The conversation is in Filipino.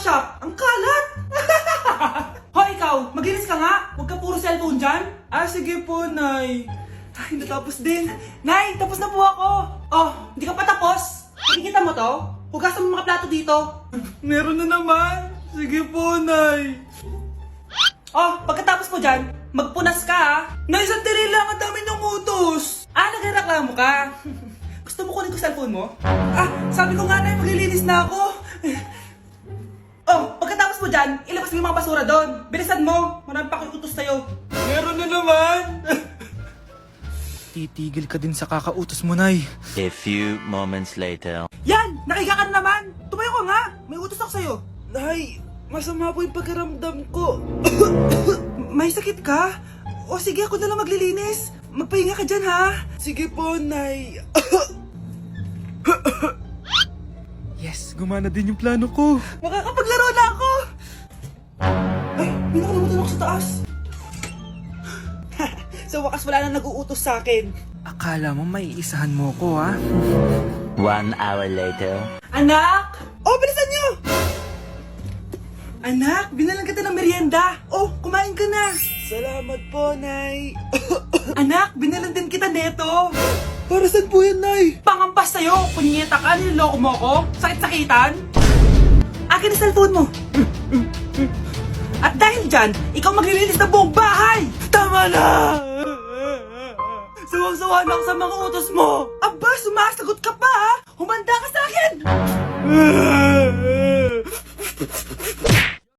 shop. Ang kalat! Hoy, ikaw! Maglinis ka nga! Huwag ka puro cellphone dyan! Ah, sige po, Nay. Ay, natapos din. Nay, tapos na po ako! Oh, hindi ka pa tapos? Nakikita mo to? Hugasan mo mga plato dito. Meron na naman. Sige po, Nay. Oh, pagkatapos mo dyan, magpunas ka ha. Nay, sandali lang. Ang dami ng utos. Ah, nagreklamo ka. Gusto mo kunin ko cellphone mo? Ah, sabi ko nga, Nay, maglilinis na ako. Oh, pagkatapos mo dyan, ilabas mo yung mga basura doon. Bilisan mo. Marami pa akong utos sa'yo. Meron na naman. Titigil ka din sa kakautos mo, Nay. A few moments later. Yan! Nakiga ka na naman! Tumayo ka nga! May utos ako sa'yo. Nay, masama po yung pagkaramdam ko. May sakit ka? O sige, ako na lang maglilinis. Magpahinga ka dyan, ha? Sige po, Nay. Yes, gumana din yung plano ko. Makakapaglaro na ako! Ay, may nakalimutan ako sa taas. Sa wakas wala na nag-uutos sa akin. Akala mo may isahan mo ko, ha? 1 hour later. Anak! Oh, bilisan niyo! Anak, binalan kita ng merienda. Oh, kumain ka na. Salamat po, Nay. Anak, binalan din kita neto. Para saan po yan, Nay? Pangampas sa'yo. Punyeta ka, niloloko mo ko. Sakit-sakitan. Akin ang cellphone mo. At dahil dyan, ikaw maglilinis ng buong bahay. Tama na! Sawang-sawa na ako sa mga utos mo. Aba, sumasagot ka pa ha? Humanda ka sa akin!